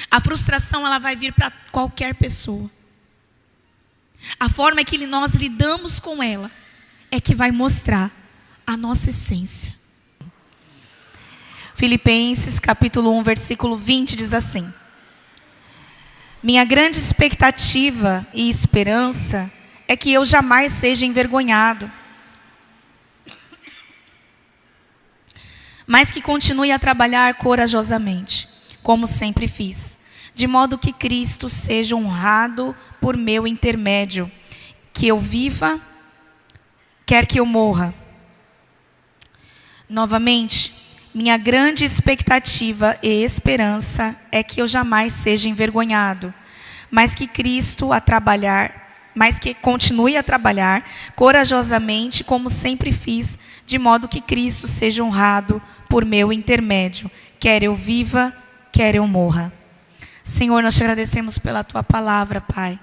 A frustração, ela vai vir para qualquer pessoa. A forma que nós lidamos com ela é que vai mostrar a nossa essência. Filipenses capítulo 1, versículo 20 diz assim: minha grande expectativa e esperança é que eu jamais seja envergonhado, mas que continue a trabalhar corajosamente, como sempre fiz, de modo que Cristo seja honrado por meu intermédio, que eu viva, quer que eu morra. Novamente, minha grande expectativa e esperança é que eu jamais seja envergonhado, mas que continue a trabalhar corajosamente, como sempre fiz, de modo que Cristo seja honrado por meu intermédio, quer eu viva, quer eu morra. Senhor, nós te agradecemos pela tua palavra, Pai.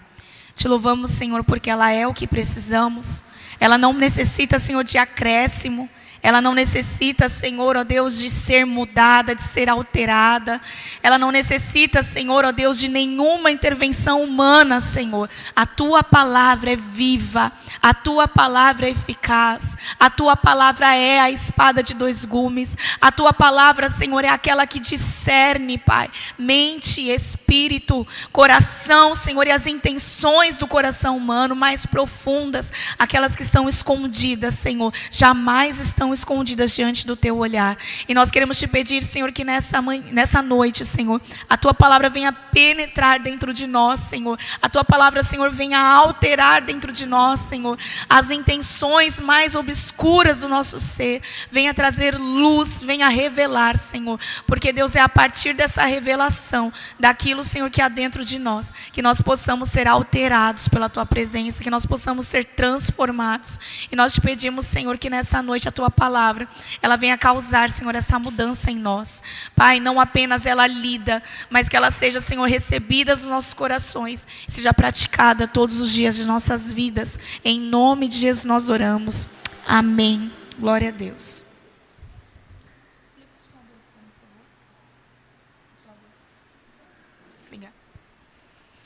Te louvamos, Senhor, porque ela é o que precisamos. Ela não necessita, Senhor, de acréscimo. Ela não necessita, Senhor, ó Deus, de ser mudada, de ser alterada. Ela não necessita, Senhor, ó Deus, de nenhuma intervenção humana, Senhor. A tua palavra é viva, a tua palavra é eficaz, a tua palavra é a espada de dois gumes. A tua palavra, Senhor, é aquela que discerne, Pai, mente, espírito, coração, Senhor, e as intenções do coração humano mais profundas, aquelas que estão escondidas, Senhor, jamais estão escondidas diante do teu olhar. E nós queremos te pedir, Senhor, que nessa noite, Senhor, a tua palavra venha penetrar dentro de nós, Senhor. A tua palavra, Senhor, venha alterar dentro de nós, Senhor, as intenções mais obscuras do nosso ser. Venha trazer luz, venha revelar, Senhor. Porque, Deus, é a partir dessa revelação daquilo, Senhor, que há dentro de nós, que nós possamos ser alterados pela tua presença, que nós possamos ser transformados. E nós te pedimos, Senhor, que nessa noite a tua palavra, ela venha causar, Senhor, essa mudança em nós. Pai, não apenas ela lida, mas que ela seja, Senhor, recebida dos nossos corações, seja praticada todos os dias de nossas vidas. Em nome de Jesus nós oramos. Amém. Glória a Deus.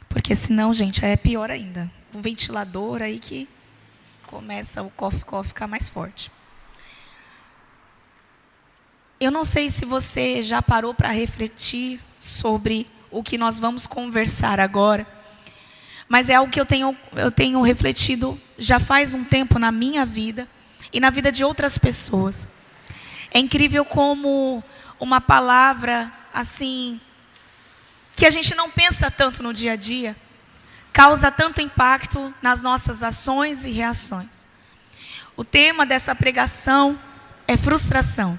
Porque senão, gente, é pior ainda. Um ventilador aí que começa o cough ficar mais forte. Eu não sei se você já parou para refletir sobre o que nós vamos conversar agora, mas é algo que eu tenho refletido já faz um tempo na minha vida e na vida de outras pessoas. É incrível como uma palavra assim, que a gente não pensa tanto no dia a dia, causa tanto impacto nas nossas ações e reações. O tema dessa pregação é frustração.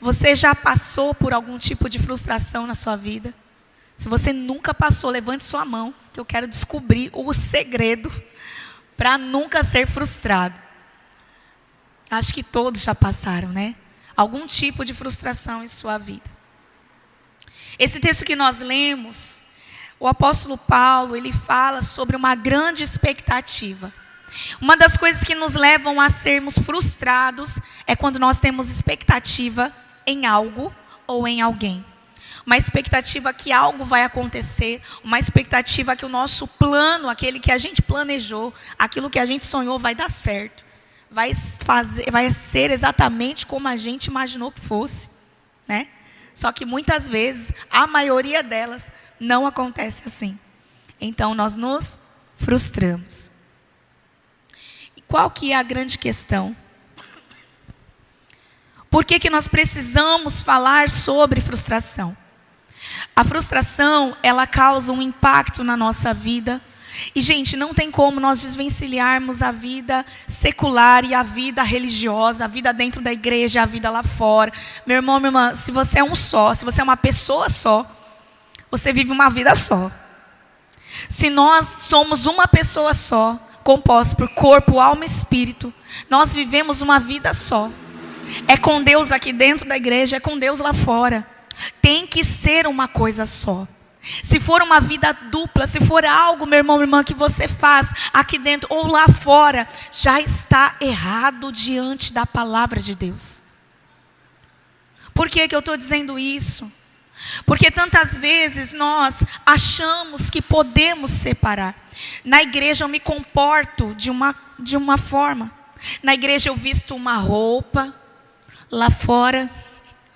Você já passou por algum tipo de frustração na sua vida? Se você nunca passou, levante sua mão, que eu quero descobrir o segredo para nunca ser frustrado. Acho que todos já passaram, né? Algum tipo de frustração em sua vida. Esse texto que nós lemos, o apóstolo Paulo, ele fala sobre uma grande expectativa. Uma das coisas que nos levam a sermos frustrados é quando nós temos expectativa em algo ou em alguém. Uma expectativa que algo vai acontecer, uma expectativa que o nosso plano, aquele que a gente planejou, aquilo que a gente sonhou vai dar certo. Vai ser exatamente como a gente imaginou que fosse, né? Só que muitas vezes, a maioria delas, não acontece assim. Então nós nos frustramos. E qual que é a grande questão? Por que nós precisamos falar sobre frustração? A frustração, ela causa um impacto na nossa vida. E, gente, não tem como nós desvencilharmos a vida secular e a vida religiosa, a vida dentro da igreja, a vida lá fora. Meu irmão, minha irmã, se você é um só, se você é uma pessoa só, você vive uma vida só. Se nós somos uma pessoa só, composta por corpo, alma e espírito, nós vivemos uma vida só. É com Deus aqui dentro da igreja, é com Deus lá fora. Tem que ser uma coisa só. Se for uma vida dupla, se for algo, meu irmão, minha irmã, que você faz aqui dentro ou lá fora, já está errado diante da palavra de Deus. Por que eu estou dizendo isso? Porque tantas vezes nós achamos que podemos separar. Na igreja eu me comporto de uma forma. Na igreja eu visto uma roupa. Lá fora,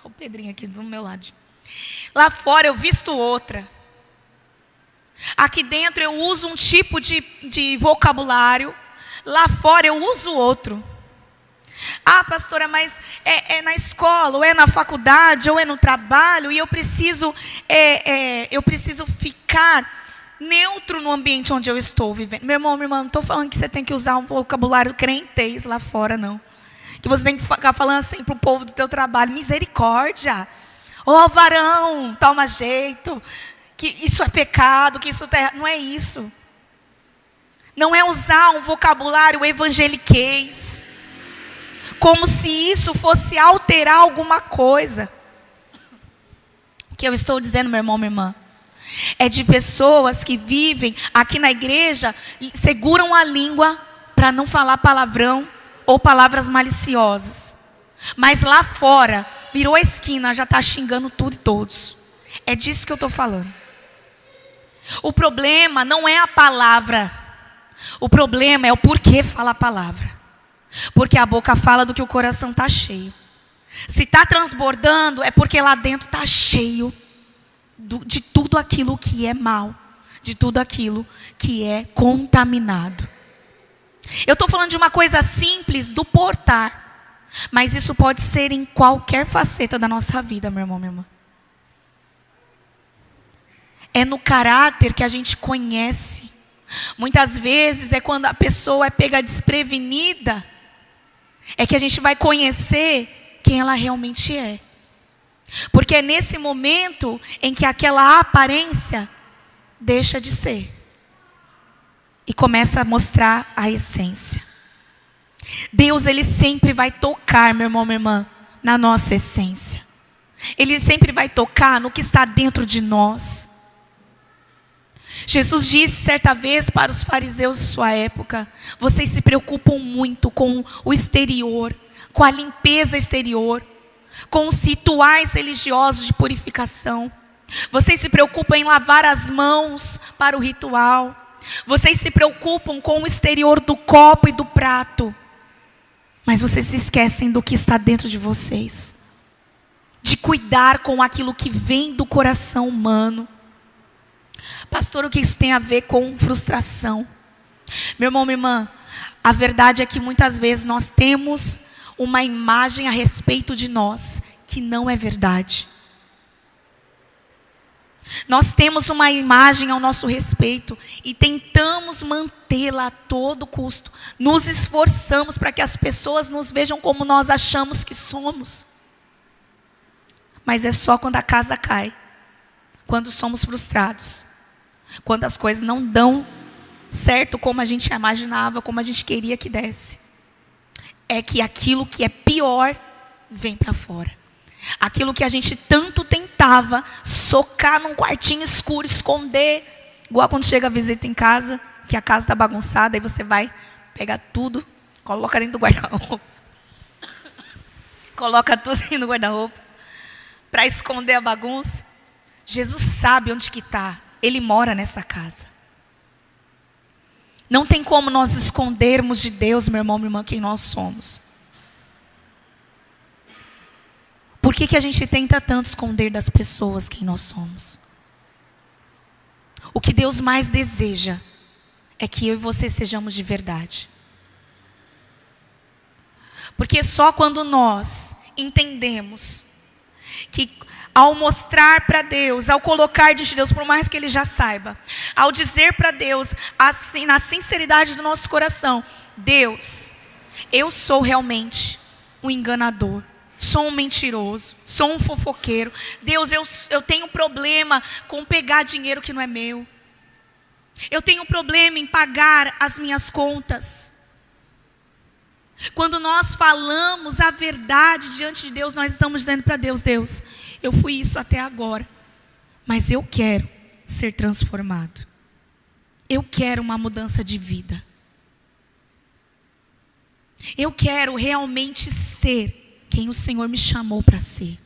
o Pedrinho aqui do meu lado. Lá fora eu visto outra. Aqui dentro eu uso um tipo de vocabulário. Lá fora eu uso outro. Ah, pastora, mas é na escola, ou é na faculdade, ou é no trabalho, e eu preciso ficar neutro no ambiente onde eu estou vivendo. Meu irmão, minha irmã, não estou falando que você tem que usar um vocabulário crentez lá fora, não. Que você tem que ficar falando assim para o povo do teu trabalho, misericórdia. Ô varão, toma jeito. Que isso é pecado, que isso não é isso. Não é usar um vocabulário evangeliquez. Como se isso fosse alterar alguma coisa. O que eu estou dizendo, meu irmão, minha irmã, é de pessoas que vivem aqui na igreja e seguram a língua para não falar palavrão ou palavras maliciosas. Mas lá fora, virou a esquina, já está xingando tudo e todos. É disso que eu estou falando. O problema não é a palavra. O problema é o porquê fala a palavra. Porque a boca fala do que o coração está cheio. Se está transbordando, é porque lá dentro está cheio de tudo aquilo que é mal. De tudo aquilo que é contaminado. Eu estou falando de uma coisa simples, do portar. Mas isso pode ser em qualquer faceta da nossa vida, meu irmão, minha irmã. É no caráter que a gente conhece. Muitas vezes é quando a pessoa é pega desprevenida, é que a gente vai conhecer quem ela realmente é. Porque é nesse momento em que aquela aparência deixa de ser. E começa a mostrar a essência. Deus, Ele sempre vai tocar, meu irmão, minha irmã, na nossa essência. Ele sempre vai tocar no que está dentro de nós. Jesus disse certa vez para os fariseus de sua época: vocês se preocupam muito com o exterior, com a limpeza exterior, com os rituais religiosos de purificação. Vocês se preocupam em lavar as mãos para o ritual. Vocês se preocupam com o exterior do copo e do prato. Mas vocês se esquecem do que está dentro de vocês. De cuidar com aquilo que vem do coração humano. Pastor, o que isso tem a ver com frustração? Meu irmão, minha irmã, a verdade é que muitas vezes nós temos uma imagem a respeito de nós que não é verdade. Nós temos uma imagem ao nosso respeito e tentamos mantê-la a todo custo. Nos esforçamos para que as pessoas nos vejam como nós achamos que somos. Mas é só quando a casa cai, quando somos frustrados, quando as coisas não dão certo como a gente imaginava, como a gente queria que desse. É que aquilo que é pior vem para fora. Aquilo que a gente tanto tentava socar num quartinho escuro, esconder. Igual quando chega a visita em casa, que a casa está bagunçada, aí você vai pegar tudo, coloca dentro do guarda-roupa. Coloca tudo dentro do guarda-roupa para esconder a bagunça. Jesus sabe onde que está. Ele mora nessa casa. Não tem como nós escondermos de Deus, meu irmão, minha irmã, quem nós somos. Por que a gente tenta tanto esconder das pessoas quem nós somos? O que Deus mais deseja é que eu e você sejamos de verdade. Porque só quando nós entendemos que ao mostrar para Deus, ao colocar diante de Deus, por mais que Ele já saiba, ao dizer para Deus, assim, na sinceridade do nosso coração: Deus, eu sou realmente um enganador, sou um mentiroso, sou um fofoqueiro. Deus, eu tenho problema com pegar dinheiro que não é meu. Eu tenho problema em pagar as minhas contas. Quando nós falamos a verdade diante de Deus, nós estamos dizendo para Deus: Deus, eu fui isso até agora, mas eu quero ser transformado. Eu quero uma mudança de vida. Eu quero realmente ser quem o Senhor me chamou para ser.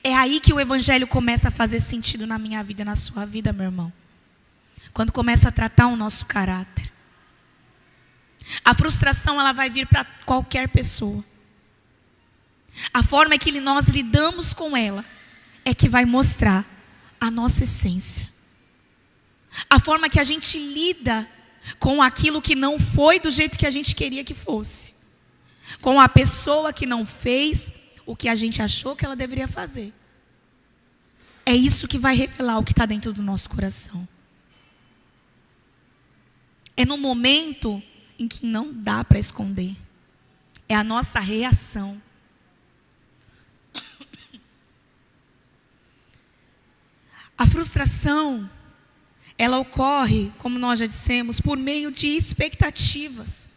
É aí que o evangelho começa a fazer sentido na minha vida e na sua vida, meu irmão. Quando começa a tratar o nosso caráter. A frustração, ela vai vir para qualquer pessoa. A forma que nós lidamos com ela é que vai mostrar a nossa essência. A forma que a gente lida com aquilo que não foi do jeito que a gente queria que fosse. Com a pessoa que não fez o que a gente achou que ela deveria fazer. É isso que vai revelar o que está dentro do nosso coração. É no momento em que não dá para esconder. É a nossa reação. A frustração, ela ocorre, como nós já dissemos, por meio de expectativas.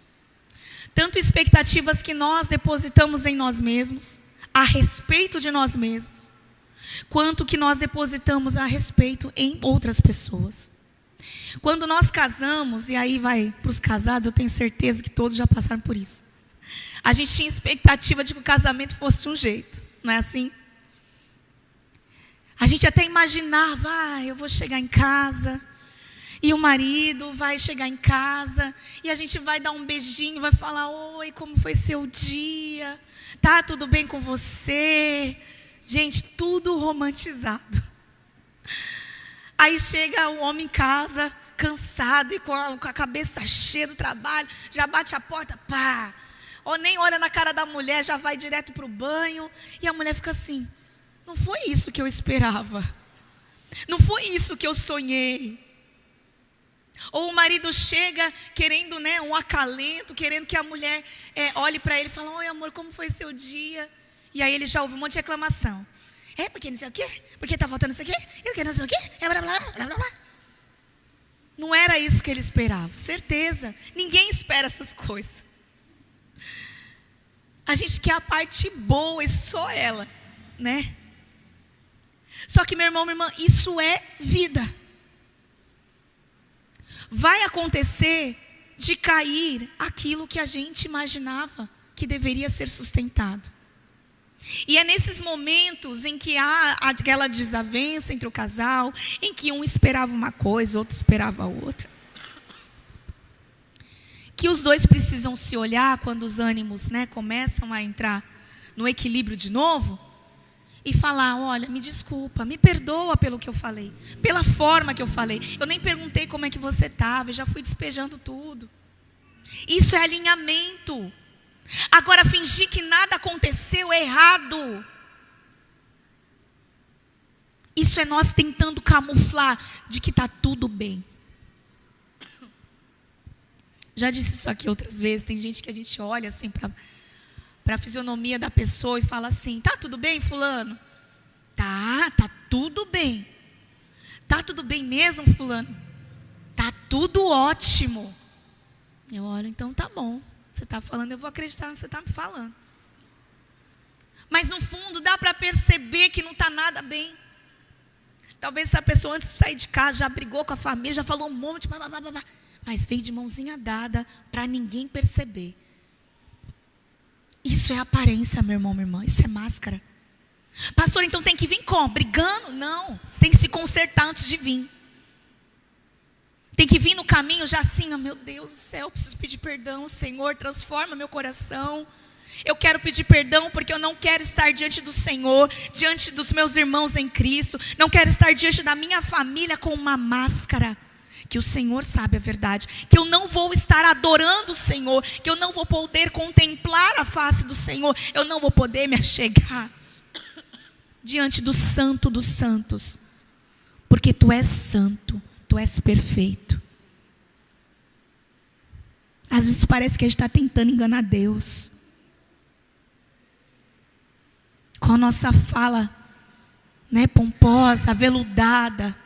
Tanto expectativas que nós depositamos em nós mesmos, a respeito de nós mesmos, quanto que nós depositamos a respeito em outras pessoas. Quando nós casamos, e aí vai para os casados, eu tenho certeza que todos já passaram por isso. A gente tinha expectativa de que o casamento fosse de um jeito, não é assim? A gente até imaginava, eu vou chegar em casa, e o marido vai chegar em casa, e a gente vai dar um beijinho, vai falar, oi, como foi seu dia? Tá tudo bem com você? Gente, tudo romantizado. Aí chega o homem em casa, cansado e com a cabeça cheia do trabalho, já bate a porta, pá. Ou nem olha na cara da mulher, já vai direto para o banho. E a mulher fica assim, não foi isso que eu esperava. Não foi isso que eu sonhei. Ou o marido chega querendo, um acalento, querendo que a mulher olhe para ele e fale, oi amor, como foi seu dia? E aí ele já ouve um monte de reclamação. Porque não sei o quê? Porque está faltando isso aqui? Porque não sei o quê? Blá, blá, blá, blá, blá. Não era isso que ele esperava, certeza. Ninguém espera essas coisas. A gente quer a parte boa e só ela, né? Só que meu irmão, minha irmã, isso é vida. Vai acontecer de cair aquilo que a gente imaginava que deveria ser sustentado. E é nesses momentos em que há aquela desavença entre o casal, em que um esperava uma coisa, outro esperava outra, que os dois precisam se olhar quando os ânimos, começam a entrar no equilíbrio de novo, e falar, olha, me desculpa, me perdoa pelo que eu falei, pela forma que eu falei. Eu nem perguntei como é que você estava, eu já fui despejando tudo. Isso é alinhamento. Agora, fingir que nada aconteceu é errado. Isso é nós tentando camuflar de que está tudo bem. Já disse isso aqui outras vezes. Tem gente que a gente olha assim para a fisionomia da pessoa e fala assim, tá tudo bem, fulano? Tá tudo bem. Tá tudo bem mesmo, fulano? Tá tudo ótimo. Eu olho, então tá bom. Você está falando, eu vou acreditar no que você está me falando. Mas no fundo dá para perceber que não está nada bem. Talvez essa pessoa antes de sair de casa já brigou com a família, já falou um monte, mas veio de mãozinha dada para ninguém perceber. Isso é aparência, meu irmão, minha irmã, isso é máscara. Pastor, então tem que vir como? Brigando? Não, você tem que se consertar antes de vir. Tem que vir no caminho já assim, meu Deus do céu, preciso pedir perdão, Senhor, transforma meu coração. Eu quero pedir perdão porque eu não quero estar diante do Senhor, diante dos meus irmãos em Cristo. Não quero estar diante da minha família com uma máscara. Que o Senhor sabe a verdade. Que eu não vou estar adorando o Senhor. Que eu não vou poder contemplar a face do Senhor. Eu não vou poder me achegar diante do Santo dos Santos. Porque Tu és santo. Tu és perfeito. Às vezes parece que a gente está tentando enganar Deus. Com a nossa fala, pomposa, aveludada.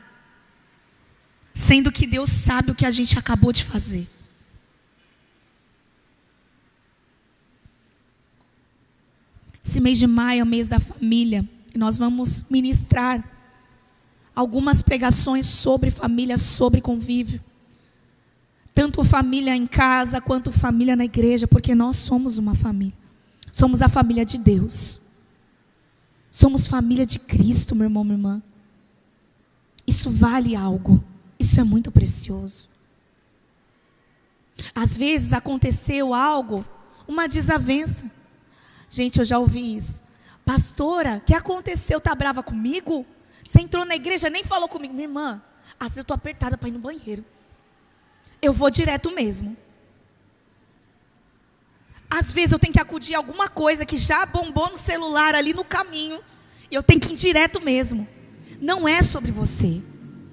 Sendo que Deus sabe o que a gente acabou de fazer. Esse mês de maio é o mês da família. E nós vamos ministrar algumas pregações sobre família, sobre convívio. Tanto família em casa, quanto família na igreja. Porque nós somos uma família. Somos a família de Deus. Somos família de Cristo, meu irmão, minha irmã. Isso vale algo. Isso é muito precioso. Às vezes aconteceu algo, uma desavença. Gente, eu já ouvi isso. Pastora, o que aconteceu? Tá brava comigo? Você entrou na igreja, nem falou comigo. Minha irmã, às vezes eu estou apertada para ir no banheiro. Eu vou direto mesmo. Às vezes eu tenho que acudir a alguma coisa que já bombou no celular ali no caminho. E eu tenho que ir direto mesmo. Não é sobre você.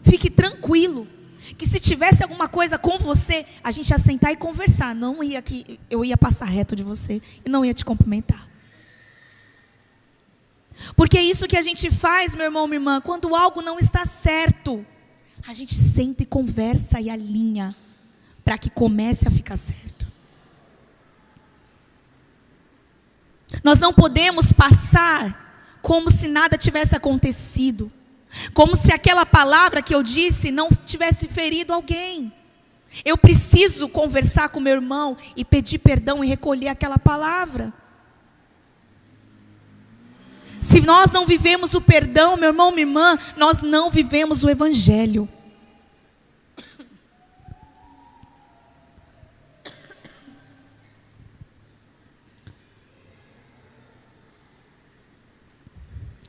Fique tranquilo. Que se tivesse alguma coisa com você, a gente ia sentar e conversar. Não ia que eu ia passar reto de você e não ia te cumprimentar. Porque é isso que a gente faz, meu irmão, minha irmã. Quando algo não está certo, a gente senta e conversa e alinha para que comece a ficar certo. Nós não podemos passar como se nada tivesse acontecido. Como se aquela palavra que eu disse não tivesse ferido alguém. Eu preciso conversar com meu irmão e pedir perdão e recolher aquela palavra. Se nós não vivemos o perdão, meu irmão, minha irmã, nós não vivemos o evangelho.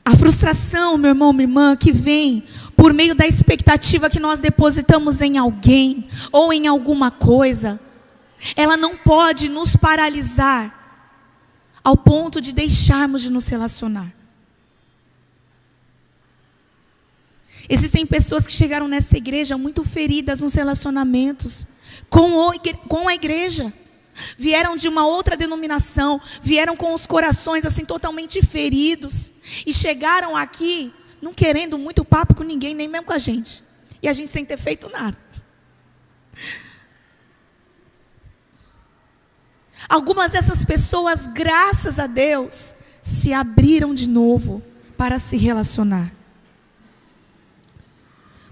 A frustração, meu irmão, minha irmã, que vem por meio da expectativa que nós depositamos em alguém ou em alguma coisa, ela não pode nos paralisar ao ponto de deixarmos de nos relacionar. Existem pessoas que chegaram nessa igreja muito feridas nos relacionamentos com a igreja. Vieram de uma outra denominação, vieram com os corações assim totalmente feridos e chegaram aqui não querendo muito papo com ninguém, nem mesmo com a gente. E a gente sem ter feito nada. Algumas dessas pessoas, graças a Deus, se abriram de novo para se relacionar.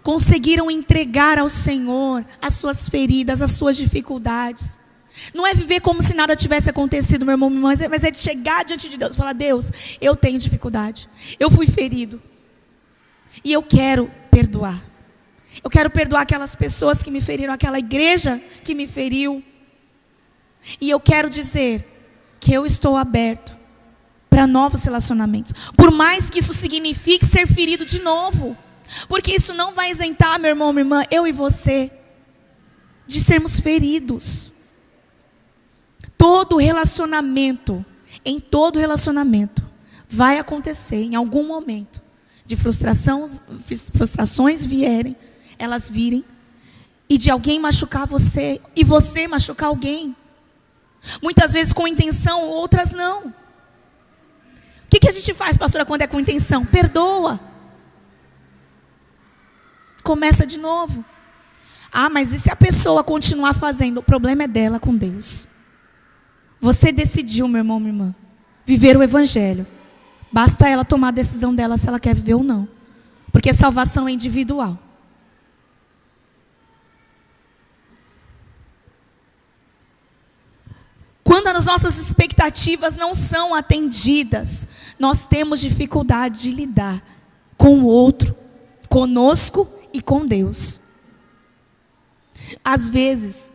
Conseguiram entregar ao Senhor as suas feridas, as suas dificuldades. Não é viver como se nada tivesse acontecido, meu irmão, mas é de chegar diante de Deus e falar: Deus, eu tenho dificuldade, eu fui ferido e eu quero perdoar. Eu quero perdoar aquelas pessoas que me feriram, aquela igreja que me feriu. E eu quero dizer que eu estou aberto para novos relacionamentos. Por mais que isso signifique ser ferido de novo. Porque isso não vai isentar, meu irmão, minha irmã, eu e você, de sermos feridos. Em todo relacionamento, vai acontecer em algum momento de frustrações elas virem, e de alguém machucar você, e você machucar alguém. Muitas vezes com intenção, outras não. O que a gente faz, pastora, quando é com intenção? Perdoa. Começa de novo. Ah, mas e se a pessoa continuar fazendo? O problema é dela com Deus. Você decidiu, meu irmão, minha irmã, viver o evangelho. Basta ela tomar a decisão dela se ela quer viver ou não. Porque a salvação é individual. Quando as nossas expectativas não são atendidas, nós temos dificuldade de lidar com o outro, conosco e com Deus. Às vezes,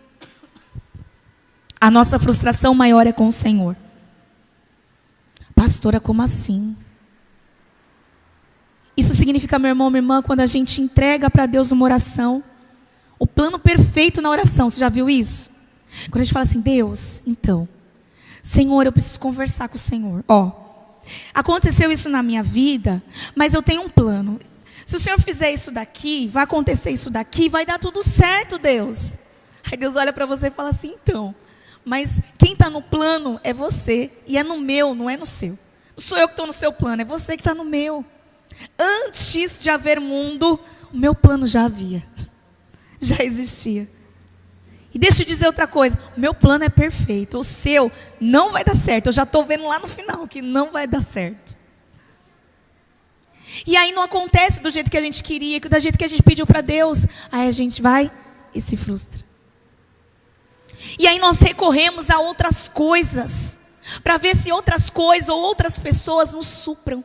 a nossa frustração maior é com o Senhor. Pastora, como assim? Isso significa, meu irmão, minha irmã, quando a gente entrega para Deus uma oração, o plano perfeito na oração, você já viu isso? Quando a gente fala assim: Deus, então, Senhor, eu preciso conversar com o Senhor. Aconteceu isso na minha vida, mas eu tenho um plano. Se o Senhor fizer isso daqui, vai acontecer isso daqui, vai dar tudo certo, Deus. Aí Deus olha para você e fala assim: então, mas quem está no plano é você, e é no meu, não é no seu. Não sou eu que estou no seu plano, é você que está no meu. Antes de haver mundo, o meu plano já havia, já existia. E deixa eu dizer outra coisa: o meu plano é perfeito, o seu não vai dar certo. Eu já estou vendo lá no final que não vai dar certo. E aí não acontece do jeito que a gente queria, do jeito que a gente pediu para Deus. Aí a gente vai e se frustra. E aí nós recorremos a outras coisas, para ver se outras coisas ou outras pessoas nos supram.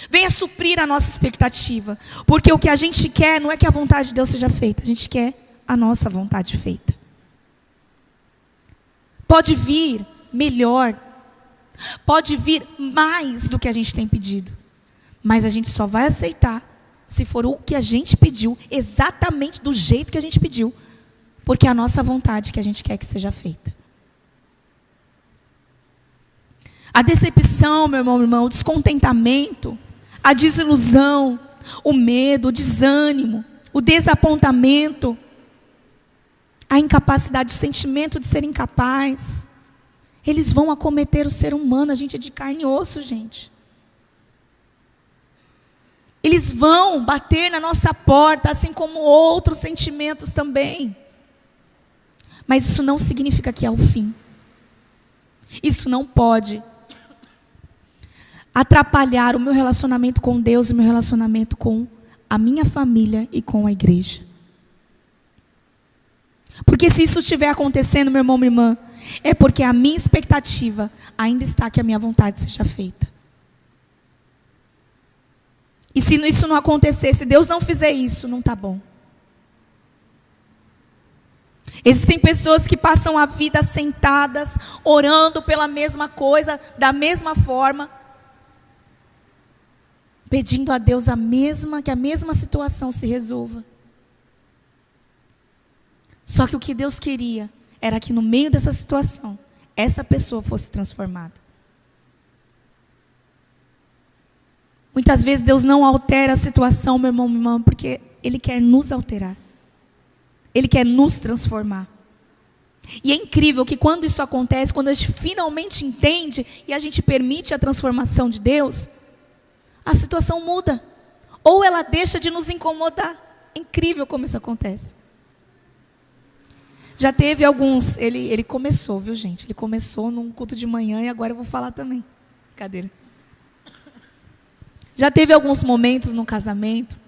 Venha suprir a nossa expectativa. Porque o que a gente quer não é que a vontade de Deus seja feita. A gente quer a nossa vontade feita. Pode vir melhor. Pode vir mais do que a gente tem pedido. Mas a gente só vai aceitar se for o que a gente pediu, exatamente do jeito que a gente pediu. Porque é a nossa vontade que a gente quer que seja feita. A decepção, meu irmão, o descontentamento, a desilusão, o medo, o desânimo, o desapontamento, a incapacidade, o sentimento de ser incapaz, eles vão acometer o ser humano. A gente é de carne e osso, gente. Eles vão bater na nossa porta, assim como outros sentimentos também. Mas isso não significa que é o fim. Isso não pode atrapalhar o meu relacionamento com Deus e o meu relacionamento com a minha família e com a igreja. Porque se isso estiver acontecendo, meu irmão, minha irmã, é porque a minha expectativa ainda está que a minha vontade seja feita. E se isso não acontecer, se Deus não fizer isso, não está bom. Existem pessoas que passam a vida sentadas, orando pela mesma coisa, da mesma forma, pedindo a Deus que a mesma situação se resolva. Só que o que Deus queria era que no meio dessa situação, essa pessoa fosse transformada. Muitas vezes Deus não altera a situação, meu irmão, minha irmã, porque Ele quer nos alterar. Ele quer nos transformar. E é incrível que quando isso acontece, quando a gente finalmente entende e a gente permite a transformação de Deus, a situação muda. Ou ela deixa de nos incomodar. É incrível como isso acontece. Já teve alguns, ele começou, viu, gente? Ele começou num culto de manhã e agora eu vou falar também. Brincadeira. Já teve alguns momentos no casamento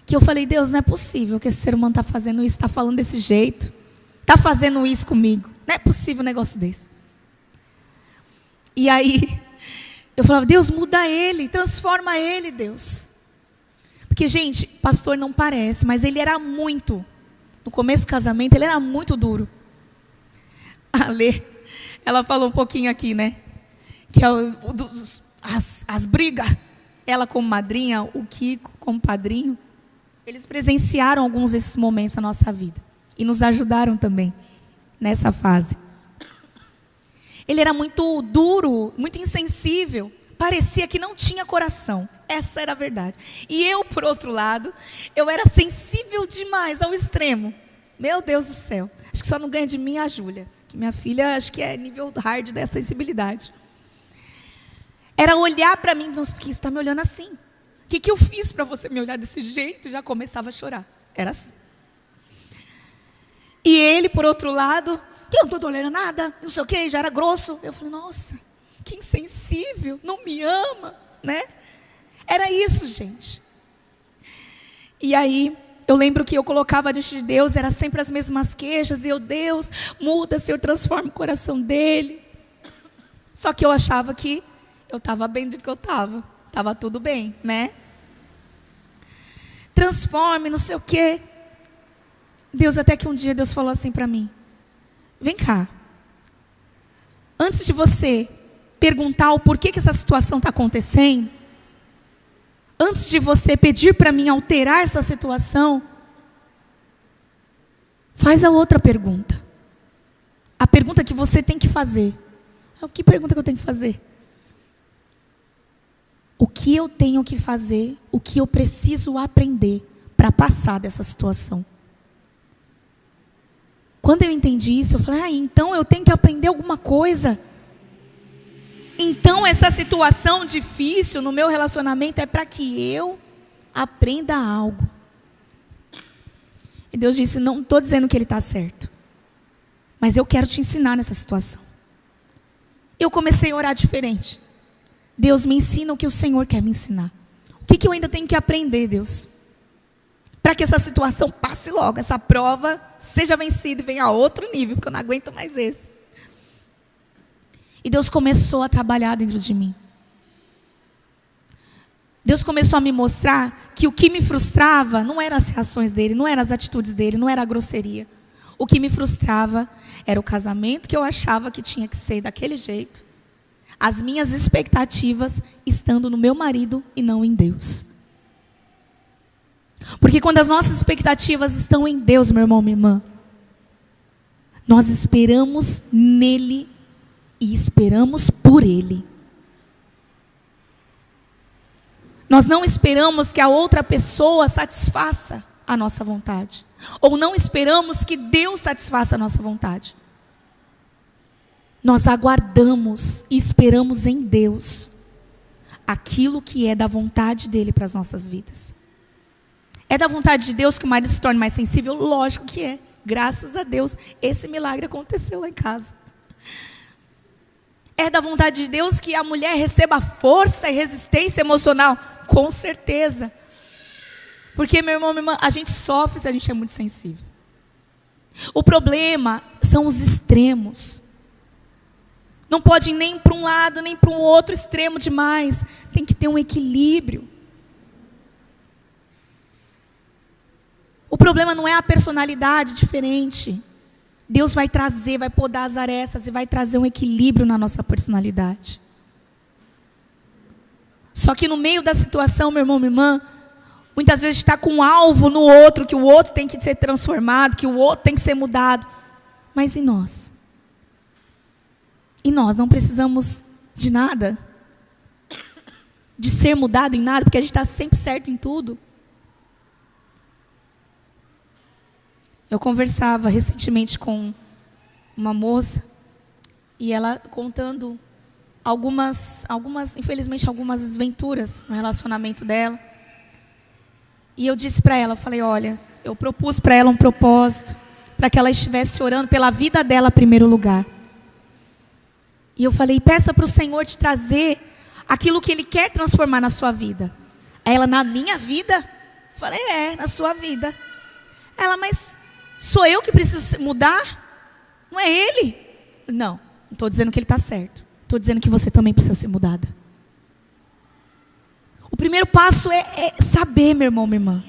que eu falei, Deus, não é possível que esse ser humano está fazendo isso, está falando desse jeito, está fazendo isso comigo. Não é possível um negócio desse. E aí, eu falava, Deus, muda ele, transforma ele, Deus. Porque, gente, pastor não parece, mas ele era muito, no começo do casamento, ele era muito duro. A Lê, ela falou um pouquinho aqui, né? Que é as brigas, ela como madrinha, o Kiko como padrinho, eles presenciaram alguns desses momentos na nossa vida. E nos ajudaram também nessa fase. Ele era muito duro, muito insensível. Parecia que não tinha coração. Essa era a verdade. E eu, por outro lado, eu era sensível demais ao extremo. Meu Deus do céu. Acho que só não ganha de mim a Júlia. Que minha filha, acho que é nível hard dessa sensibilidade. Era olhar para mim, nossa, por que você está me olhando assim? O que eu fiz para você me olhar desse jeito? Já começava a chorar. Era assim. E ele, por outro lado, eu não estou olhando nada, não sei o quê, já era grosso. Eu falei, nossa, que insensível, não me ama, né? Era isso, gente. E aí, eu lembro que eu colocava diante de Deus, era sempre as mesmas queixas, e eu, Deus, muda, Senhor, transforma o coração dele. Só que eu achava que eu estava bem do que eu estava. Estava tudo bem, né? Transforme, não sei o quê. Deus, até que um dia Deus falou assim para mim. Vem cá. Antes de você perguntar o porquê que essa situação está acontecendo, antes de você pedir para mim alterar essa situação, faz a outra pergunta. A pergunta que você tem que fazer. Que pergunta que eu tenho que fazer? O que eu tenho que fazer, o que eu preciso aprender para passar dessa situação? Quando eu entendi isso, eu falei, então eu tenho que aprender alguma coisa. Então essa situação difícil no meu relacionamento é para que eu aprenda algo. E Deus disse, não estou dizendo que ele está certo, mas eu quero te ensinar nessa situação. Eu comecei a orar diferente. Deus, me ensina o que o Senhor quer me ensinar. O que eu ainda tenho que aprender, Deus? Para que essa situação passe logo, essa prova seja vencida e venha a outro nível, porque eu não aguento mais esse. E Deus começou a trabalhar dentro de mim. Deus começou a me mostrar que o que me frustrava não eram as reações dele, não eram as atitudes dele, não era a grosseria. O que me frustrava era o casamento que eu achava que tinha que ser daquele jeito. As minhas expectativas estando no meu marido e não em Deus. Porque quando as nossas expectativas estão em Deus, meu irmão, minha irmã, nós esperamos nele e esperamos por ele. Nós não esperamos que a outra pessoa satisfaça a nossa vontade. Ou não esperamos que Deus satisfaça a nossa vontade. Nós aguardamos e esperamos em Deus aquilo que é da vontade dele para as nossas vidas. É da vontade de Deus que o marido se torne mais sensível? Lógico que é. Graças a Deus, esse milagre aconteceu lá em casa. É da vontade de Deus que a mulher receba força e resistência emocional? Com certeza. Porque, meu irmão, minha irmã, a gente sofre se a gente é muito sensível. O problema são os extremos. Não pode ir nem para um lado, nem para um outro extremo demais. Tem que ter um equilíbrio. O problema não é a personalidade diferente. Deus vai trazer, vai podar as arestas e vai trazer um equilíbrio na nossa personalidade. Só que no meio da situação, meu irmão, minha irmã, muitas vezes está com um alvo no outro, que o outro tem que ser transformado, que o outro tem que ser mudado. Mas e nós? E nós não precisamos de nada? De ser mudado em nada, porque a gente está sempre certo em tudo? Eu conversava recentemente com uma moça, e ela contando infelizmente, algumas desventuras no relacionamento dela. E eu disse para ela, eu falei, olha, eu propus para ela um propósito, para que ela estivesse orando pela vida dela em primeiro lugar. E eu falei, peça para o Senhor te trazer aquilo que Ele quer transformar na sua vida. Ela, na minha vida? Eu falei, na sua vida. Ela, mas sou eu que preciso mudar? Não é Ele? Não estou dizendo que Ele está certo. Estou dizendo que você também precisa ser mudada. O primeiro passo é saber, meu irmão, minha irmã.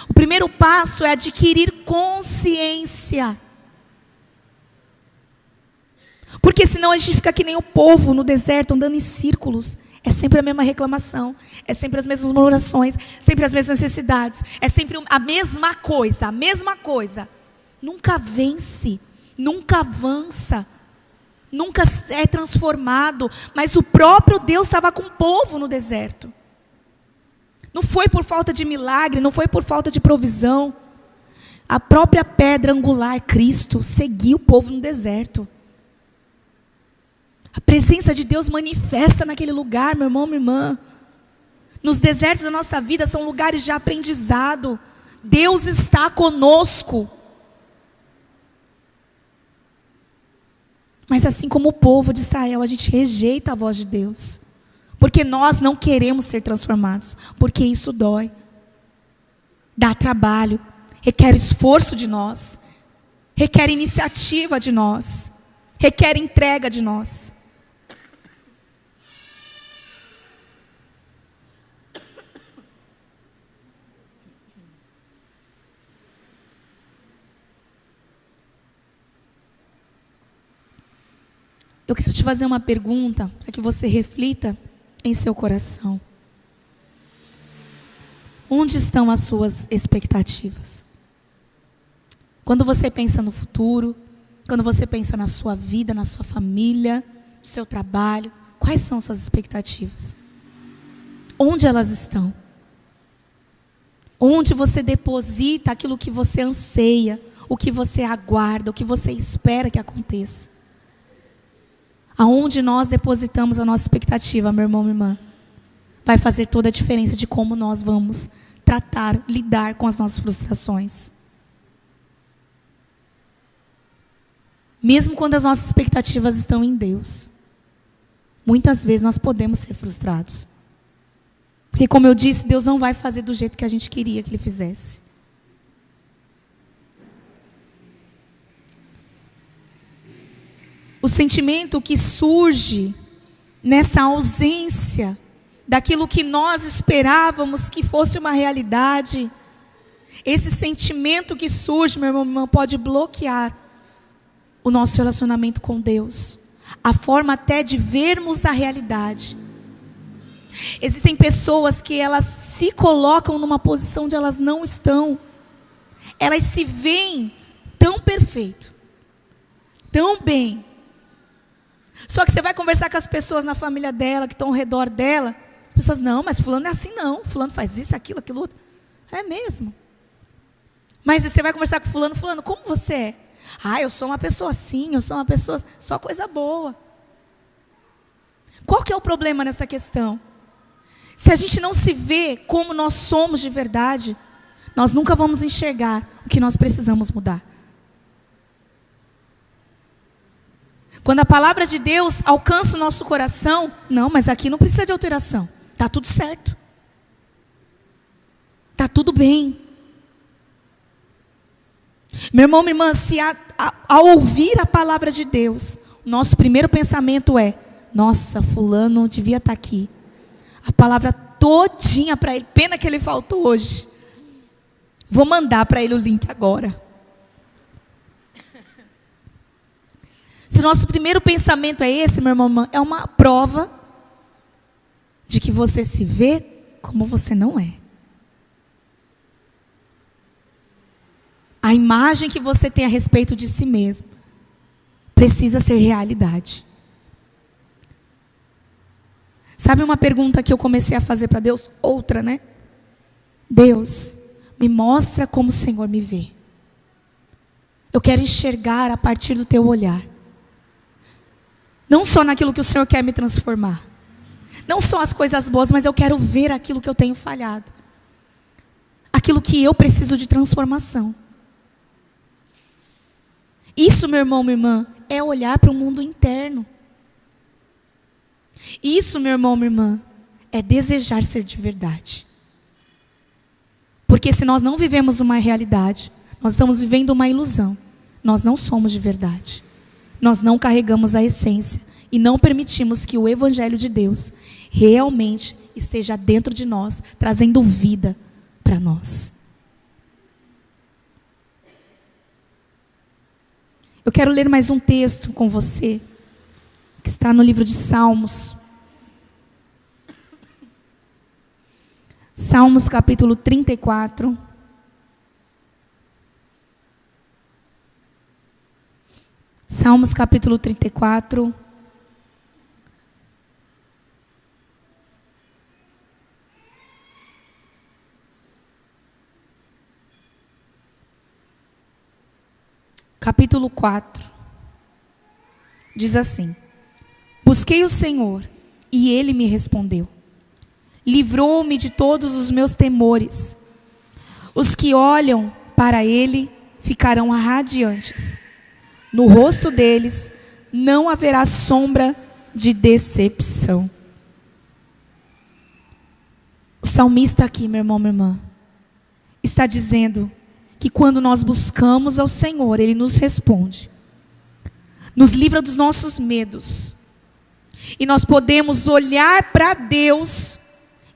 O primeiro passo é adquirir consciência. Porque senão a gente fica que nem o povo no deserto, andando em círculos. É sempre a mesma reclamação. É sempre as mesmas murmurações. Sempre as mesmas necessidades. É sempre a mesma coisa. A mesma coisa. Nunca vence. Nunca avança. Nunca é transformado. Mas o próprio Deus estava com o povo no deserto. Não foi por falta de milagre, não foi por falta de provisão. A própria pedra angular, Cristo, seguiu o povo no deserto. A presença de Deus manifesta naquele lugar, meu irmão, minha irmã. Nos desertos da nossa vida são lugares de aprendizado. Deus está conosco. Mas assim como o povo de Israel, a gente rejeita a voz de Deus. Porque nós não queremos ser transformados. Porque isso dói. Dá trabalho. Requer esforço de nós. Requer iniciativa de nós. Requer entrega de nós. Eu quero te fazer uma pergunta para que você reflita em seu coração. Onde estão as suas expectativas? Quando você pensa no futuro, quando você pensa na sua vida, na sua família, no seu trabalho, quais são suas expectativas? Onde elas estão? Onde você deposita aquilo que você anseia, o que você aguarda, o que você espera que aconteça? Aonde nós depositamos a nossa expectativa, meu irmão, minha irmã, vai fazer toda a diferença de como nós vamos tratar, lidar com as nossas frustrações. Mesmo quando as nossas expectativas estão em Deus, muitas vezes nós podemos ser frustrados. Porque, como eu disse, Deus não vai fazer do jeito que a gente queria que Ele fizesse. O sentimento que surge nessa ausência daquilo que nós esperávamos que fosse uma realidade, esse sentimento que surge, meu irmão, minha irmã, pode bloquear o nosso relacionamento com Deus, a forma até de vermos a realidade. Existem pessoas que elas se colocam numa posição onde elas não estão. Elas se veem tão perfeito, tão bem. Só que você vai conversar com as pessoas na família dela, que estão ao redor dela. As pessoas, não, mas fulano é assim não. Fulano faz isso, aquilo, aquilo outro. É mesmo. Mas você vai conversar com fulano, fulano, como você é? Ah, eu sou uma pessoa assim, eu sou uma pessoa... Só coisa boa. Qual que é o problema nessa questão? Se a gente não se vê como nós somos de verdade, nós nunca vamos enxergar o que nós precisamos mudar. Quando a palavra de Deus alcança o nosso coração, não, mas aqui não precisa de alteração. Está tudo certo. Está tudo bem. Meu irmão, minha irmã, se ao ouvir a palavra de Deus, o nosso primeiro pensamento é, nossa, fulano devia estar aqui. A palavra todinha para ele, pena que ele faltou hoje. Vou mandar para ele o link agora. Se o nosso primeiro pensamento é esse, meu irmão, é uma prova de que você se vê como você não é. A imagem que você tem a respeito de si mesmo precisa ser realidade. Sabe uma pergunta que eu comecei a fazer para Deus? Outra, né? Deus, me mostra como o Senhor me vê. Eu quero enxergar a partir do teu olhar. Não só naquilo que o Senhor quer me transformar. Não só as coisas boas, mas eu quero ver aquilo que eu tenho falhado. Aquilo que eu preciso de transformação. Isso, meu irmão, minha irmã, é olhar para o mundo interno. Isso, meu irmão, minha irmã, é desejar ser de verdade. Porque se nós não vivemos uma realidade, nós estamos vivendo uma ilusão. Nós não somos de verdade. Nós não carregamos a essência e não permitimos que o Evangelho de Deus realmente esteja dentro de nós, trazendo vida para nós. Eu quero ler mais um texto com você, que está no livro de Salmos. Salmos capítulo 34. Salmos capítulo 34. Capítulo 4. Diz assim: busquei o Senhor, e Ele me respondeu. Livrou-me de todos os meus temores. Os que olham para Ele ficarão radiantes. No rosto deles não haverá sombra de decepção. O salmista aqui, meu irmão, minha irmã, está dizendo que quando nós buscamos ao Senhor, Ele nos responde. Nos livra dos nossos medos. E nós podemos olhar para Deus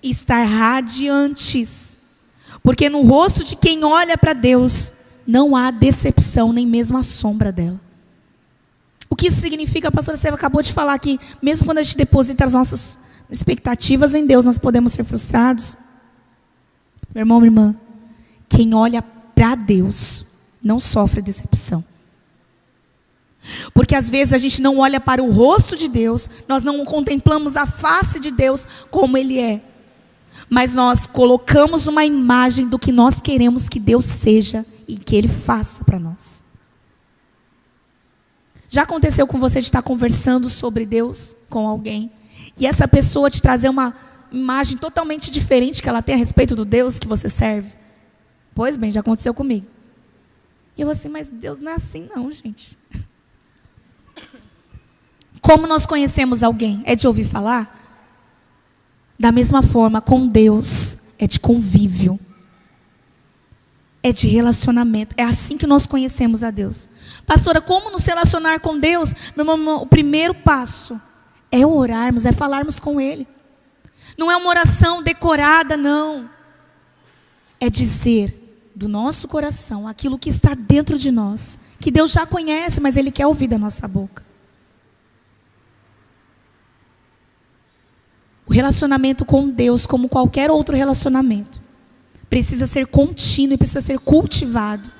e estar radiantes. Porque no rosto de quem olha para Deus, não há decepção, nem mesmo a sombra dela. O que isso significa? A pastora Seva acabou de falar que mesmo quando a gente deposita as nossas expectativas em Deus, nós podemos ser frustrados. Meu irmão, minha irmã, quem olha para Deus não sofre decepção. Porque às vezes a gente não olha para o rosto de Deus, nós não contemplamos a face de Deus como Ele é. Mas nós colocamos uma imagem do que nós queremos que Deus seja e que Ele faça para nós. Já aconteceu com você de estar conversando sobre Deus com alguém e essa pessoa te trazer uma imagem totalmente diferente que ela tem a respeito do Deus que você serve? Pois bem, já aconteceu comigo. E eu assim, mas Deus não é assim não, gente. Como nós conhecemos alguém? É de ouvir falar? Da mesma forma, com Deus, é de convívio. É de relacionamento. É assim que nós conhecemos a Deus. Pastora, como nos relacionar com Deus? Meu irmão, o primeiro passo é orarmos, é falarmos com Ele. Não é uma oração decorada, não. É dizer do nosso coração aquilo que está dentro de nós, que Deus já conhece, mas Ele quer ouvir da nossa boca. O relacionamento com Deus, como qualquer outro relacionamento, precisa ser contínuo e precisa ser cultivado.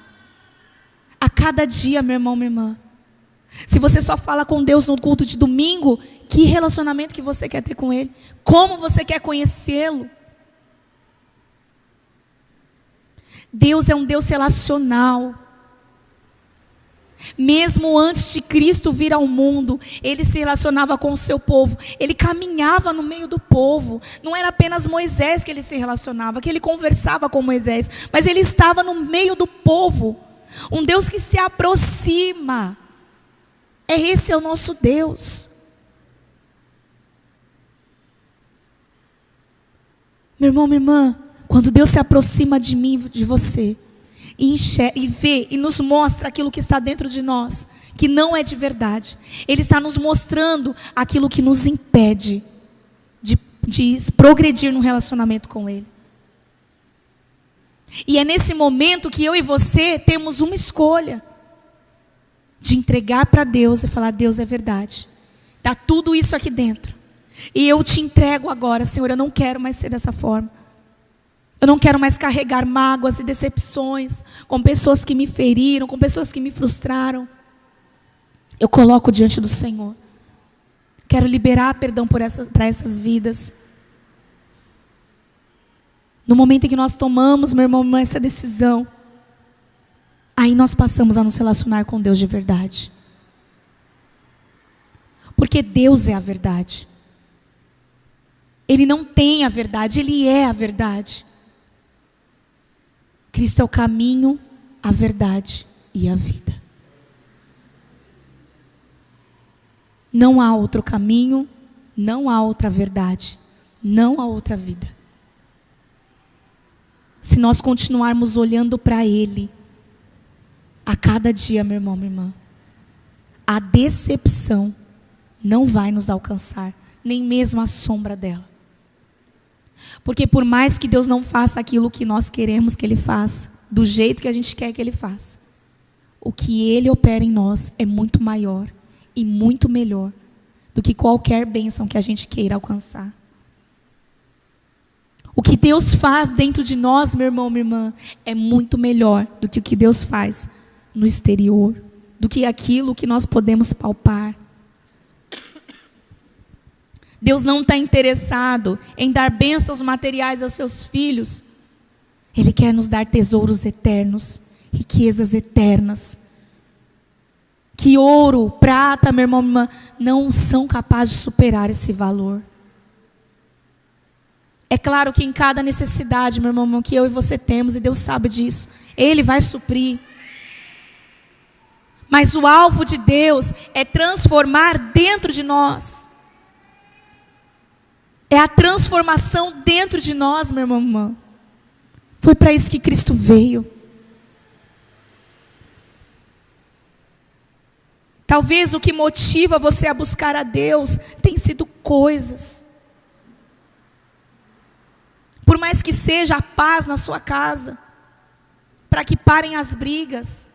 A cada dia, meu irmão, minha irmã. Se você só fala com Deus no culto de domingo, que relacionamento que você quer ter com Ele? Como você quer conhecê-lo? Deus é um Deus relacional. Mesmo antes de Cristo vir ao mundo, Ele se relacionava com o seu povo. Ele caminhava no meio do povo. Não era apenas Moisés que Ele se relacionava, que Ele conversava com Moisés, mas Ele estava no meio do povo. Um Deus que se aproxima. Esse é o nosso Deus. Meu irmão, minha irmã, quando Deus se aproxima de mim, de você, e vê e nos mostra aquilo que está dentro de nós, que não é de verdade, Ele está nos mostrando aquilo que nos impede de progredir no relacionamento com Ele. E é nesse momento que eu e você temos uma escolha de entregar para Deus e falar: Deus, é verdade, está tudo isso aqui dentro, e eu te entrego agora, Senhor. Eu não quero mais ser dessa forma. Eu não quero mais carregar mágoas e decepções com pessoas que me feriram, com pessoas que me frustraram. Eu coloco diante do Senhor. Quero liberar perdão para essas vidas. No momento em que nós tomamos, meu irmão, essa decisão, aí nós passamos a nos relacionar com Deus de verdade. Porque Deus é a verdade. Ele não tem a verdade, Ele é a verdade. Cristo é o caminho, a verdade e a vida. Não há outro caminho, não há outra verdade, não há outra vida. Se nós continuarmos olhando para Ele, a cada dia, meu irmão, minha irmã, a decepção não vai nos alcançar, nem mesmo a sombra dela. Porque por mais que Deus não faça aquilo que nós queremos que Ele faça, do jeito que a gente quer que Ele faça, o que Ele opera em nós é muito maior e muito melhor do que qualquer bênção que a gente queira alcançar. O que Deus faz dentro de nós, meu irmão, minha irmã, é muito melhor do que o que Deus faz no exterior, do que aquilo que nós podemos palpar. Deus não está interessado em dar bênçãos materiais aos seus filhos. Ele quer nos dar tesouros eternos, riquezas eternas. Que ouro, prata, meu irmão, minha irmã, não são capazes de superar esse valor. É claro que em cada necessidade, meu irmão, que eu e você temos, e Deus sabe disso, Ele vai suprir. Mas o alvo de Deus é transformar dentro de nós. É a transformação dentro de nós, meu irmão, minha irmã. Foi para isso que Cristo veio. Talvez o que motiva você a buscar a Deus tem sido coisas. Por mais que seja a paz na sua casa, para que parem as brigas,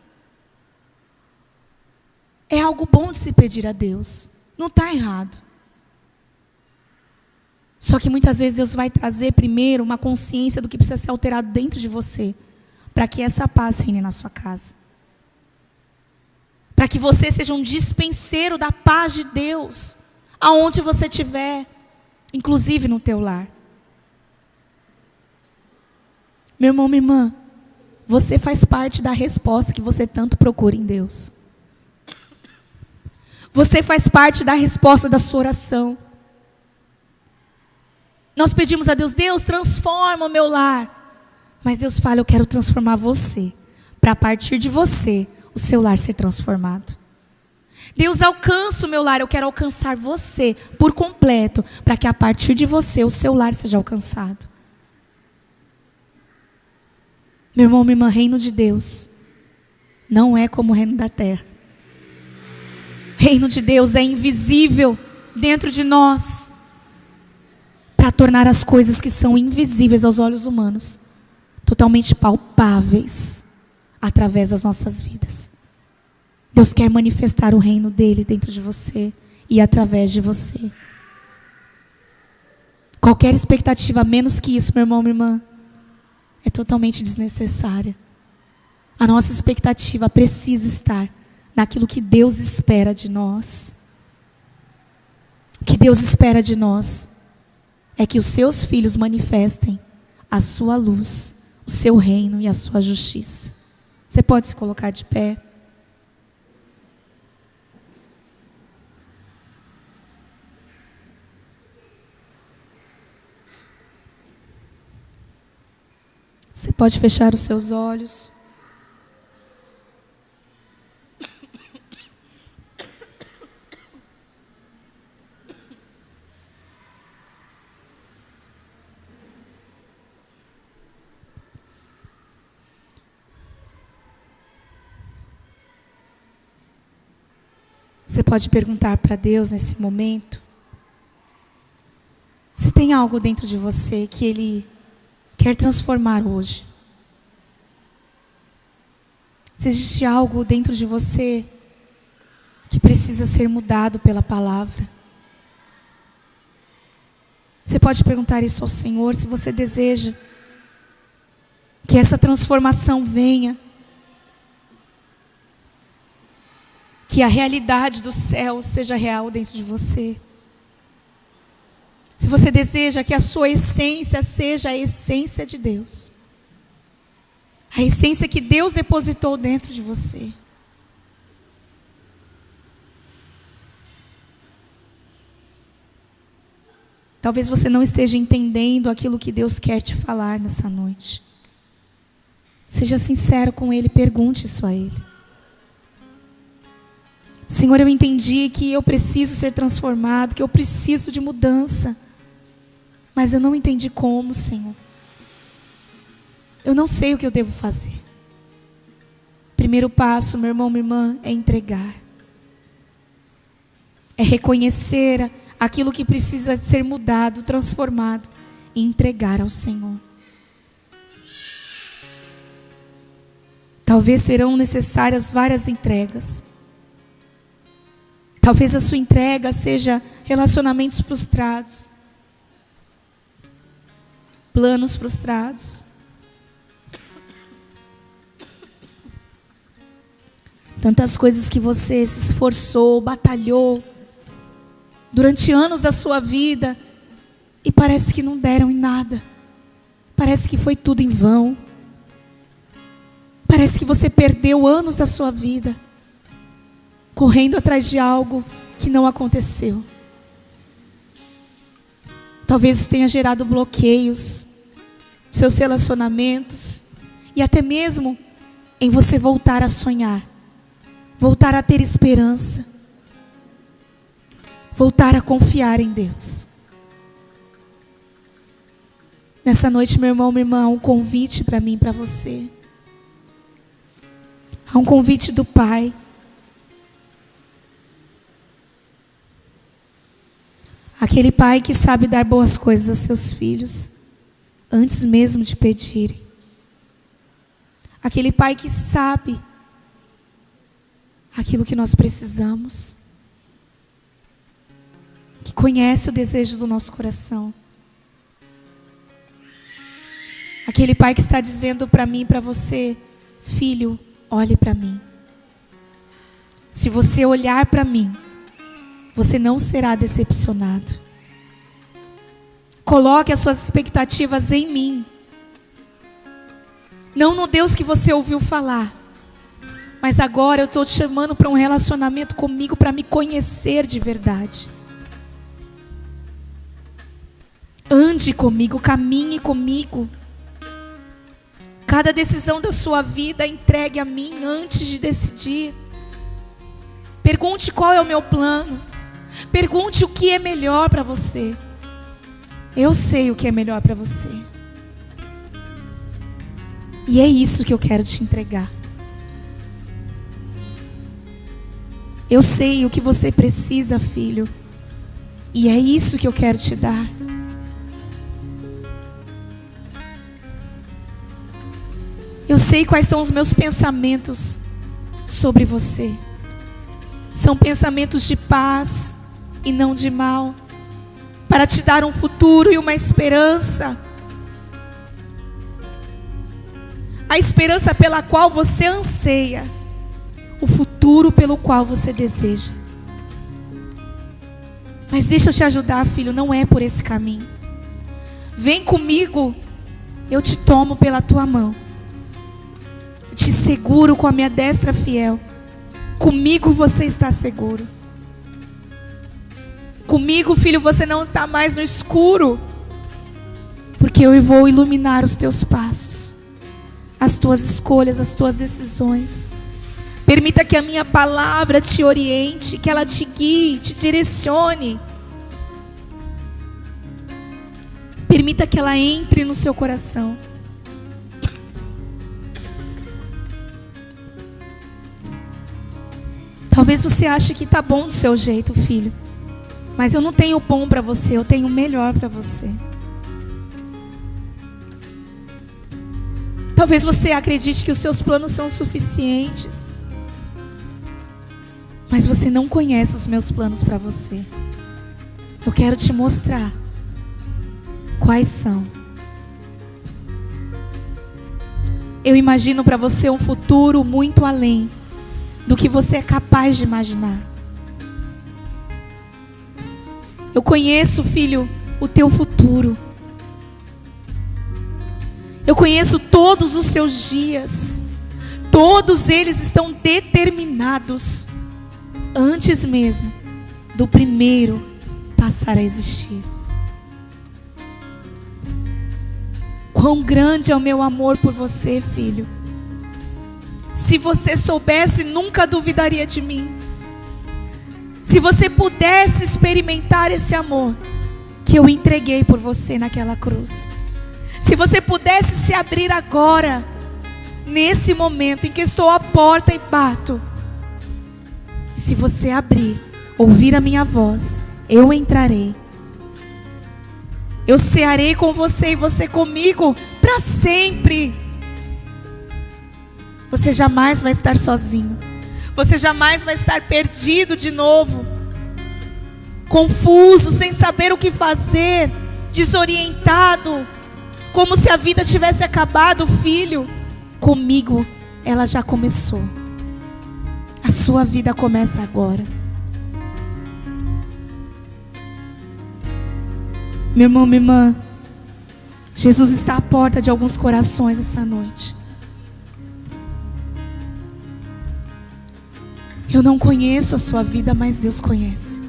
é algo bom de se pedir a Deus. Não está errado. Só que muitas vezes Deus vai trazer primeiro uma consciência do que precisa ser alterado dentro de você, para que essa paz reine na sua casa. Para que você seja um dispenseiro da paz de Deus, aonde você estiver, inclusive no teu lar. Meu irmão, minha irmã, você faz parte da resposta que você tanto procura em Deus. Você faz parte da resposta da sua oração. Nós pedimos a Deus: Deus, transforma o meu lar. Mas Deus fala: eu quero transformar você, para a partir de você, o seu lar ser transformado. Deus, alcança o meu lar, eu quero alcançar você por completo, para que a partir de você, o seu lar seja alcançado. Meu irmão, minha irmã, reino de Deus não é como o reino da terra. Reino de Deus é invisível dentro de nós. Para para tornar as coisas que são invisíveis aos olhos humanos totalmente palpáveis através das nossas vidas. Deus quer manifestar o reino dele dentro de você e através de você. Qualquer expectativa menos que isso, meu irmão, minha irmã, é totalmente desnecessária. A nossa expectativa precisa estar naquilo que Deus espera de nós. O que Deus espera de nós é que os seus filhos manifestem a sua luz, o seu reino e a sua justiça. Você pode se colocar de pé? Você pode fechar os seus olhos. Você pode perguntar para Deus nesse momento se tem algo dentro de você que Ele quer transformar hoje. Se existe algo dentro de você que precisa ser mudado pela palavra. Você pode perguntar isso ao Senhor, se você deseja que essa transformação venha. Que a realidade do céu seja real dentro de você. Se você deseja que a sua essência seja a essência de Deus. A essência que Deus depositou dentro de você. Talvez você não esteja entendendo aquilo que Deus quer te falar nessa noite. Seja sincero com Ele, pergunte isso a Ele. Senhor, eu entendi que eu preciso ser transformado, que eu preciso de mudança. Mas eu não entendi como, Senhor. Eu não sei o que eu devo fazer. Primeiro passo, meu irmão, minha irmã, é entregar. É reconhecer aquilo que precisa ser mudado, transformado e entregar ao Senhor. Talvez serão necessárias várias entregas. Talvez a sua entrega seja relacionamentos frustrados, planos frustrados, tantas coisas que você se esforçou, batalhou durante anos da sua vida e parece que não deram em nada. Parece que foi tudo em vão. Parece que você perdeu anos da sua vida correndo atrás de algo que não aconteceu. Talvez isso tenha gerado bloqueios, seus relacionamentos, e até mesmo em você voltar a sonhar, voltar a ter esperança, voltar a confiar em Deus. Nessa noite, meu irmão, minha irmã, há um convite para mim e para você. Há um convite do Pai. Aquele pai que sabe dar boas coisas a seus filhos, antes mesmo de pedirem. Aquele pai que sabe aquilo que nós precisamos. Que conhece o desejo do nosso coração. Aquele pai que está dizendo para mim e para você: filho, olhe para mim. Se você olhar para mim, você não será decepcionado. Coloque as suas expectativas em mim. Não no Deus que você ouviu falar. Mas agora eu estou te chamando para um relacionamento comigo, para me conhecer de verdade. Ande comigo, caminhe comigo. Cada decisão da sua vida entregue a mim antes de decidir. Pergunte qual é o meu plano. Pergunte o que é melhor para você. Eu sei o que é melhor para você. E é isso que eu quero te entregar. Eu sei o que você precisa, filho. E é isso que eu quero te dar. Eu sei quais são os meus pensamentos sobre você. São pensamentos de paz e não de mal, para te dar um futuro e uma esperança. A esperança pela qual você anseia, o futuro pelo qual você deseja. Mas deixa eu te ajudar, filho, não é por esse caminho. Vem comigo, eu te tomo pela tua mão. Te seguro com a minha destra fiel. Comigo você está seguro. Comigo, filho, você não está mais no escuro, porque eu vou iluminar os teus passos, as tuas escolhas, as tuas decisões. Permita que a minha palavra te oriente, que ela te guie, te direcione. Permita que ela entre no seu coração. Talvez você ache que está bom do seu jeito, filho. Mas eu não tenho o bom para você, eu tenho o melhor para você. Talvez você acredite que os seus planos são suficientes. Mas você não conhece os meus planos para você. Eu quero te mostrar quais são. Eu imagino para você um futuro muito além do que você é capaz de imaginar. Eu conheço, filho, o teu futuro. Eu conheço todos os seus dias. Todos eles estão determinados antes mesmo do primeiro passar a existir. Quão grande é o meu amor por você, filho. Se você soubesse, nunca duvidaria de mim. Se você pudesse experimentar esse amor que eu entreguei por você naquela cruz. Se você pudesse se abrir agora, nesse momento em que estou à porta e bato. E se você abrir, ouvir a minha voz, eu entrarei. Eu cearei com você e você comigo para sempre. Você jamais vai estar sozinho. Você jamais vai estar perdido de novo, confuso, sem saber o que fazer, desorientado, como se a vida tivesse acabado, filho. Comigo ela já começou. A sua vida começa agora. Meu irmão, minha irmã, Jesus está à porta de alguns corações essa noite. Eu não conheço a sua vida, mas Deus conhece.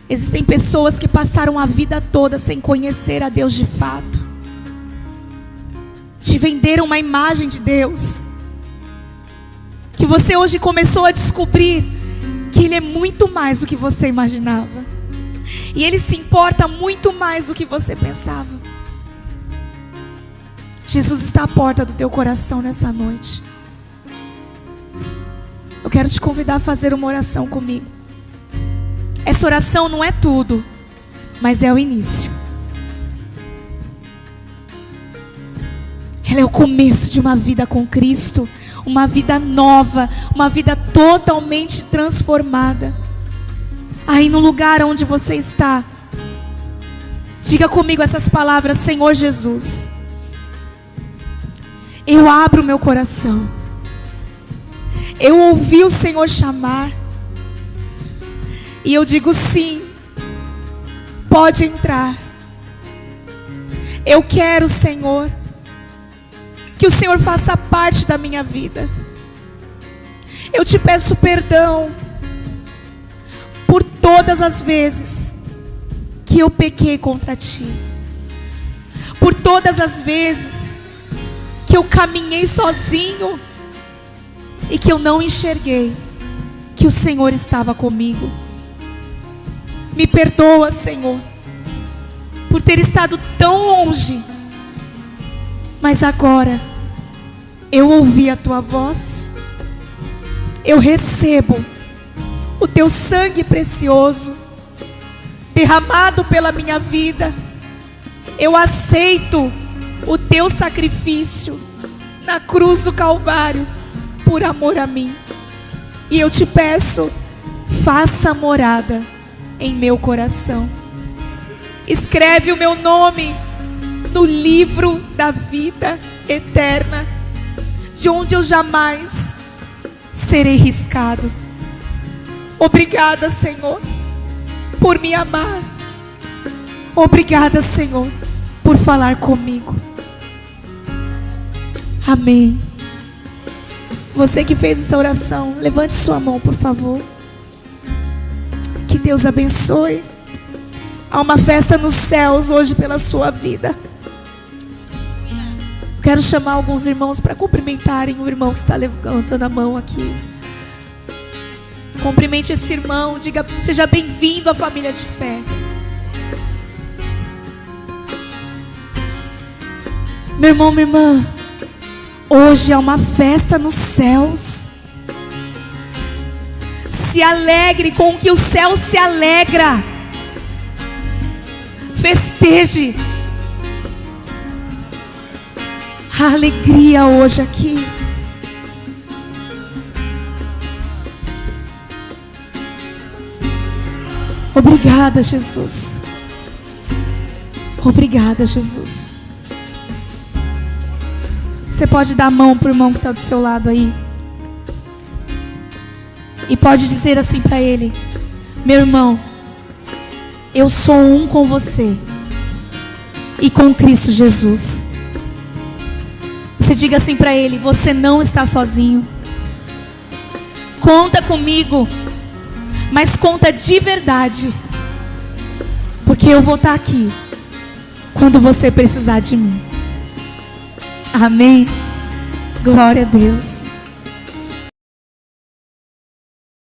Existem pessoas que passaram a vida toda sem conhecer a Deus de fato. Te venderam uma imagem de Deus, que você hoje começou a descobrir que Ele é muito mais do que você imaginava. E Ele se importa muito mais do que você pensava. Jesus está à porta do teu coração nessa noite. Eu quero te convidar a fazer uma oração comigo. Essa oração não é tudo, mas é o início. Ela é o começo de uma vida com Cristo, uma vida nova, uma vida totalmente transformada. Aí no lugar onde você está, diga comigo essas palavras: Senhor Jesus, eu abro meu coração. Eu ouvi o Senhor chamar, e eu digo sim, pode entrar. Eu quero, Senhor, que o Senhor faça parte da minha vida. Eu te peço perdão por todas as vezes que eu pequei contra Ti, por todas as vezes que eu caminhei sozinho e que eu não enxerguei que o Senhor estava comigo. Me perdoa, Senhor, por ter estado tão longe, mas agora eu ouvi a Tua voz. Eu recebo o Teu sangue precioso derramado pela minha vida. Eu aceito o Teu sacrifício na cruz do Calvário por amor a mim. E eu te peço, faça morada em meu coração. Escreve o meu nome no livro da vida eterna, de onde eu jamais serei riscado. Obrigada, Senhor, por me amar. Obrigada, Senhor, por falar comigo. Amém. Você que fez essa oração, levante sua mão, por favor. Que Deus abençoe. Há uma festa nos céus hoje pela sua vida. Quero chamar alguns irmãos para cumprimentarem o irmão que está levantando a mão aqui. Cumprimente esse irmão, diga: seja bem-vindo à família de fé. Meu irmão, minha irmã, hoje é uma festa nos céus. Se alegre com o que o céu se alegra. Festeje. A alegria hoje aqui. Obrigada, Jesus. Obrigada, Jesus. Você pode dar a mão para o irmão que está do seu lado aí. E pode dizer assim para ele: meu irmão, eu sou um com você e com Cristo Jesus. Você diga assim para ele: você não está sozinho. Conta comigo, mas conta de verdade, porque eu vou estar aqui quando você precisar de mim. Amém. Glória a Deus.